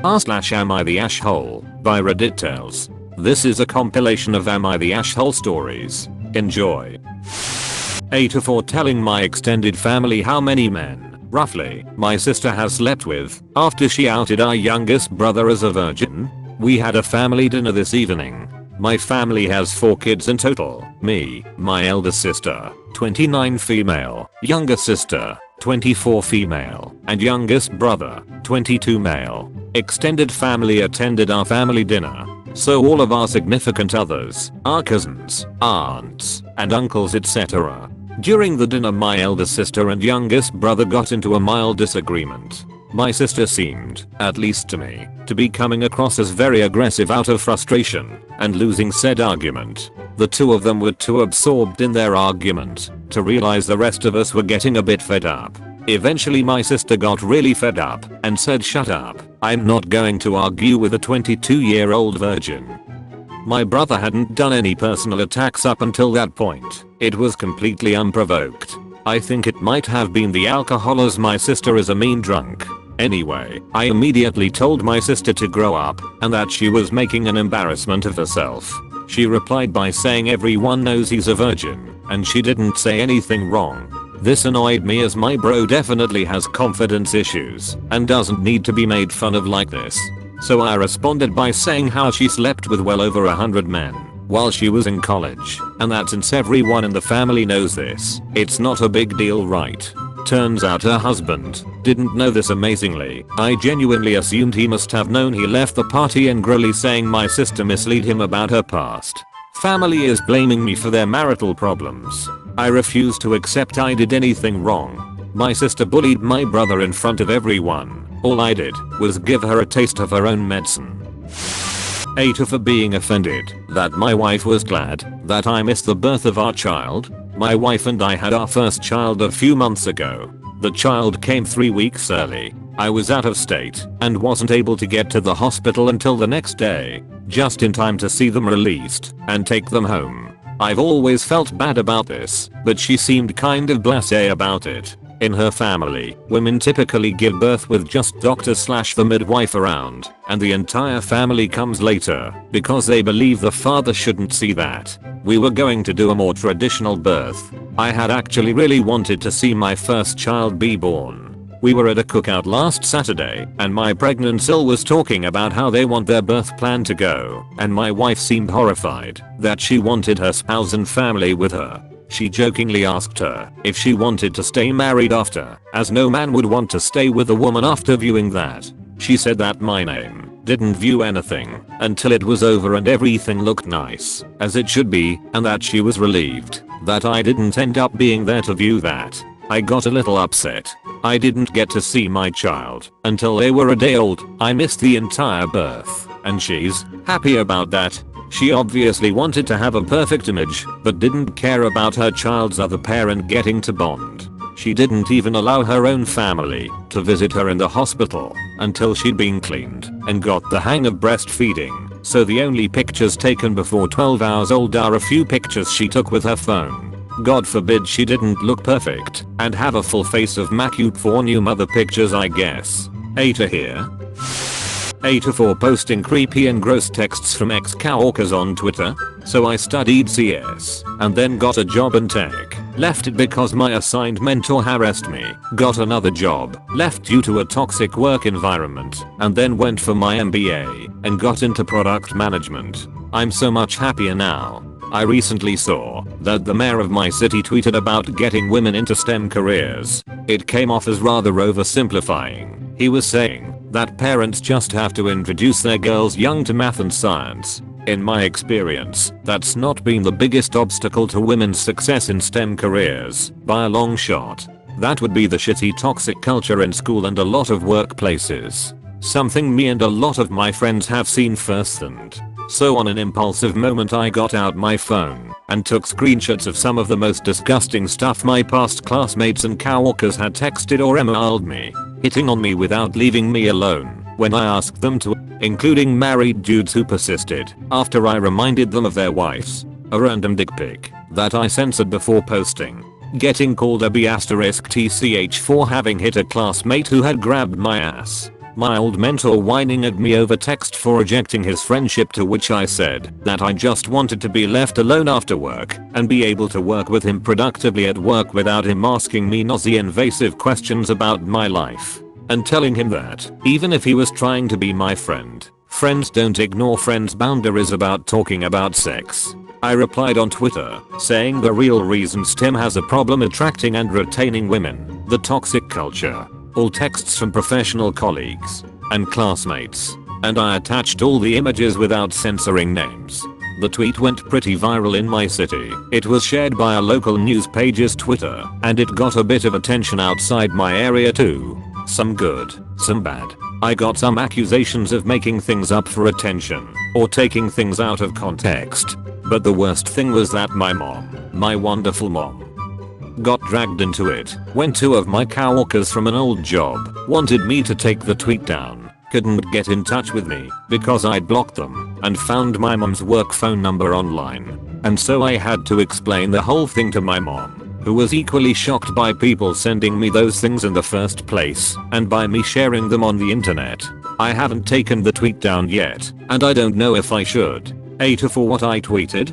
r/am I the asshole by Reddit Tales. This is a compilation of Am I the Asshole stories. Enjoy. AITA for telling my extended family how many men, roughly, my sister has slept with after she outed our youngest brother as a virgin. We had a family dinner this evening. My family has 4 kids in total. Me, my elder sister, 29 female, younger sister, 24 female, and youngest brother, 22 male. Extended family attended our family dinner. So all of our significant others, our cousins, aunts, and uncles etc. During the dinner my elder sister and youngest brother got into a mild disagreement. My sister seemed, at least to me, to be coming across as very aggressive out of frustration and losing said argument. The two of them were too absorbed in their argument to realize the rest of us were getting a bit fed up. Eventually my sister got really fed up and said, "Shut up, I'm not going to argue with a 22-year-old virgin." My brother hadn't done any personal attacks up until that point. It was completely unprovoked. I think it might have been the alcohol as my sister is a mean drunk. Anyway, I immediately told my sister to grow up and that she was making an embarrassment of herself. She replied by saying everyone knows he's a virgin and she didn't say anything wrong. This annoyed me as my bro definitely has confidence issues and doesn't need to be made fun of like this. So I responded by saying how she slept with well over 100 men while she was in college, and that since everyone in the family knows this, it's not a big deal, right? Turns out her husband didn't know this. Amazingly, I genuinely assumed he must have known. He left the party angrily saying my sister misled him about her past. Family is blaming me for their marital problems. I refuse to accept I did anything wrong. My sister bullied my brother in front of everyone. All I did was give her a taste of her own medicine. AITA for being offended that my wife was glad that I missed the birth of our child. My wife and I had our first child a few months ago. The child came 3 weeks early. I was out of state and wasn't able to get to the hospital until the next day, just in time to see them released and take them home. I've always felt bad about this, but she seemed kind of blasé about it. In her family, women typically give birth with just doctor/the midwife around, and the entire family comes later because they believe the father shouldn't see that. We were going to do a more traditional birth. I had actually really wanted to see my first child be born. We were at a cookout last Saturday and my pregnant sil was talking about how they want their birth plan to go, and my wife seemed horrified that she wanted her spouse and family with her. She jokingly asked her if she wanted to stay married after, as no man would want to stay with a woman after viewing that. She said that my name didn't view anything until it was over and everything looked nice, as it should be, and that she was relieved that I didn't end up being there to view that. I got a little upset. I didn't get to see my child until they were a day old. I missed the entire birth, and she's happy about that. She obviously wanted to have a perfect image, but didn't care about her child's other parent getting to bond. She didn't even allow her own family to visit her in the hospital until she'd been cleaned and got the hang of breastfeeding. So the only pictures taken before 12 hours old are a few pictures she took with her phone. God forbid she didn't look perfect and have a full face of macute for new mother pictures, I guess. AITA here. AITA for posting creepy and gross texts from ex-coworkers on Twitter. So I studied CS and then got a job in tech. Left it because my assigned mentor harassed me. Got another job. Left due to a toxic work environment. And then went for my MBA and got into product management. I'm so much happier now. I recently saw that the mayor of my city tweeted about getting women into STEM careers. It came off as rather oversimplifying. He was saying that parents just have to introduce their girls young to math and science. In my experience, that's not been the biggest obstacle to women's success in STEM careers, by a long shot. That would be the shitty toxic culture in school and a lot of workplaces. Something me and a lot of my friends have seen firsthand. So on an impulsive moment I got out my phone and took screenshots of some of the most disgusting stuff my past classmates and coworkers had texted or emailed me, hitting on me without leaving me alone when I asked them to, including married dudes who persisted after I reminded them of their wives, a random dick pic that I censored before posting, getting called a B*TCH for having hit a classmate who had grabbed my ass, My old mentor whining at me over text for rejecting his friendship, to which I said that I just wanted to be left alone after work and be able to work with him productively at work without him asking me nosy invasive questions about my life. And telling him that even if he was trying to be my friend, friends don't ignore friends' boundaries about talking about sex. I replied on Twitter saying the real reasons Tim has a problem attracting and retaining women, the toxic culture. All texts from professional colleagues and classmates, and I attached all the images without censoring names. The tweet went pretty viral in my city. It was shared by a local news page's Twitter, and it got a bit of attention outside my area too. Some good, some bad. I got some accusations of making things up for attention or taking things out of context. But the worst thing was that my mom, my wonderful mom, got dragged into it when two of my coworkers from an old job wanted me to take the tweet down. Couldn't get in touch with me because I'd blocked them and found my mom's work phone number online. And so I had to explain the whole thing to my mom, who was equally shocked by people sending me those things in the first place and by me sharing them on the internet. I haven't taken the tweet down yet, and I don't know if I should. AITA for what I tweeted?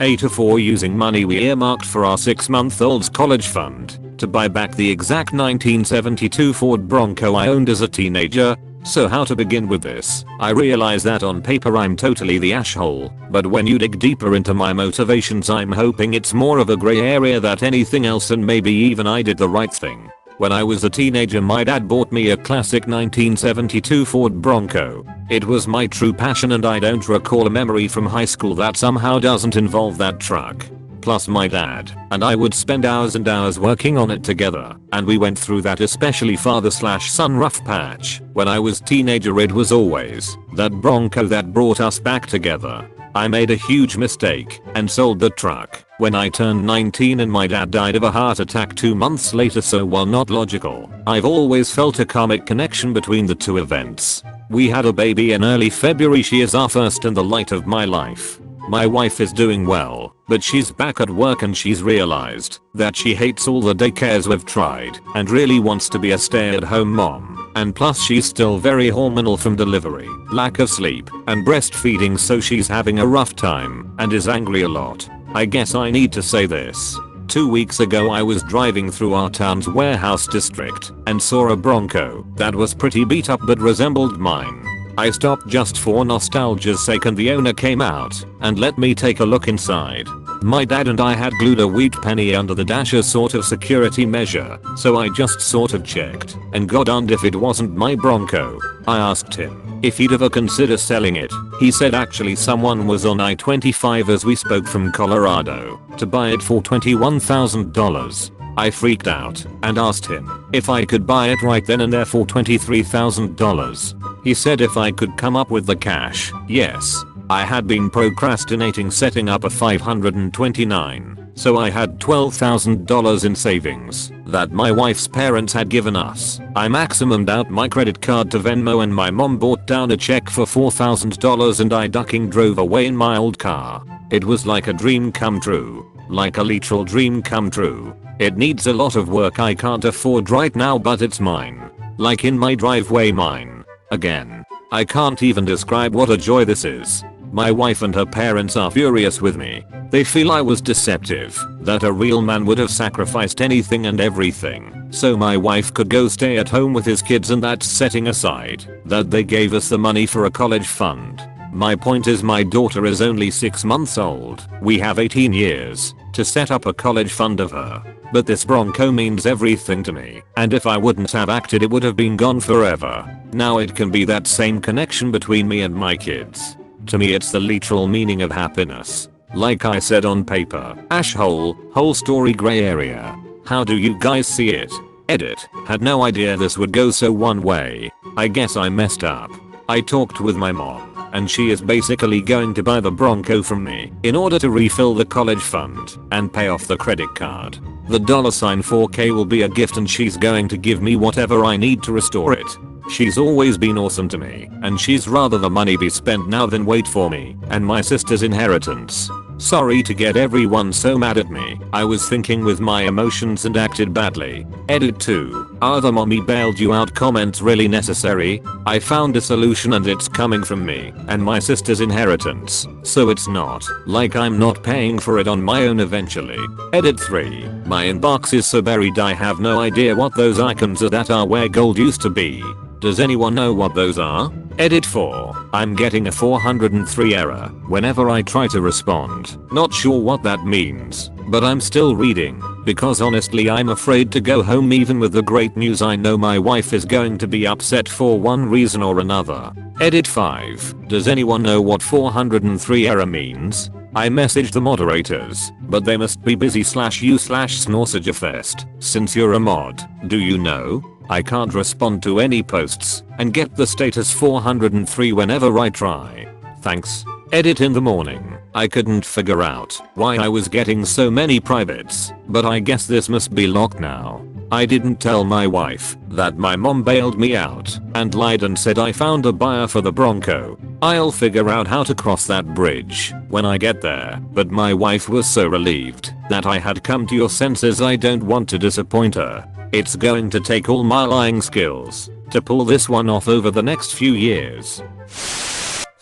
AITA for using money we earmarked for our 6-month-old's college fund to buy back the exact 1972 Ford Bronco I owned as a teenager. So how to begin with this? I realize that on paper I'm totally the asshole, but when you dig deeper into my motivations I'm hoping it's more of a gray area than anything else, and maybe even I did the right thing. When I was a teenager my dad bought me a classic 1972 Ford Bronco. It was my true passion, and I don't recall a memory from high school that somehow doesn't involve that truck. Plus my dad and I would spend hours and hours working on it together, and we went through that especially father/son rough patch. When I was teenager it was always that Bronco that brought us back together. I made a huge mistake and sold the truck when I turned 19 and my dad died of a heart attack 2 months later, so while not logical, I've always felt a karmic connection between the two events. We had a baby in early February. She is our first and the light of my life. My wife is doing well, but she's back at work and she's realized that she hates all the daycares we've tried and really wants to be a stay-at-home mom. And plus she's still very hormonal from delivery, lack of sleep, and breastfeeding, so she's having a rough time and is angry a lot. I guess I need to say this. 2 weeks ago I was driving through our town's warehouse district and saw a Bronco that was pretty beat up but resembled mine. I stopped just for nostalgia's sake and the owner came out and let me take a look inside. My dad and I had glued a wheat penny under the dash as sort of security measure, so I just sort of checked and got darned if it wasn't my Bronco. I asked him if he'd ever consider selling it. He said actually someone was on I-25 as we spoke from Colorado to buy it for $21,000. I freaked out and asked him if I could buy it right then and there for $23,000. He said if I could come up with the cash. Yes. I had been procrastinating setting up a 529, so I had $12,000 in savings that my wife's parents had given us. I maximumed out my credit card to Venmo and my mom brought down a check for $4,000 and I ducking drove away in my old car. It was like a dream come true. Like a literal dream come true. It needs a lot of work I can't afford right now, but it's mine. Like in my driveway, mine. Again. I can't even describe what a joy this is. My wife and her parents are furious with me. They feel I was deceptive, that a real man would have sacrificed anything and everything so my wife could go stay at home with his kids, and that's setting aside that they gave us the money for a college fund. My point is my daughter is only 6 months old. We have 18 years to set up a college fund of her. But this Bronco means everything to me, and if I wouldn't have acted it would have been gone forever. Now it can be that same connection between me and my kids. To me it's the literal meaning of happiness. Like I said on paper, asshole, whole story gray area. How do you guys see it? Edit. Had no idea this would go so one way. I guess I messed up. I talked with my mom, and she is basically going to buy the Bronco from me in order to refill the college fund and pay off the credit card. The $4K will be a gift and she's going to give me whatever I need to restore it. She's always been awesome to me, and she's rather the money be spent now than wait for me and my sister's inheritance. Sorry to get everyone so mad at me. I was thinking with my emotions and acted badly. Edit 2. Are the mommy bailed you out comments really necessary? I found a solution and it's coming from me and my sister's inheritance. So it's not like I'm not paying for it on my own eventually. Edit 3. My inbox is so buried I have no idea what those icons are that are where gold used to be. Does anyone know what those are? Edit 4. I'm getting a 403 error whenever I try to respond. Not sure what that means, but I'm still reading because honestly I'm afraid to go home even with the great news. I know my wife is going to be upset for one reason or another. Edit 5. Does anyone know what 403 error means? I messaged the moderators, but they must be busy/you/snorsagefest. Since you're a mod, do you know? I can't respond to any posts and get the status 403 whenever I try. Thanks. Edit in the morning. I couldn't figure out why I was getting so many privates, but I guess this must be locked now. I didn't tell my wife that my mom bailed me out and lied and said I found a buyer for the Bronco. I'll figure out how to cross that bridge when I get there, but my wife was so relieved that I had come to your senses. I don't want to disappoint her. It's going to take all my lying skills to pull this one off over the next few years.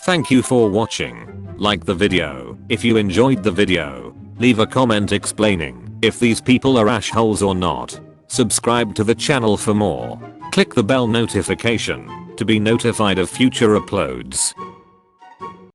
Thank you for watching. Like the video if you enjoyed the video. Leave a comment explaining if these people are ashholes or not. Subscribe to the channel for more. Click the bell notification to be notified of future uploads.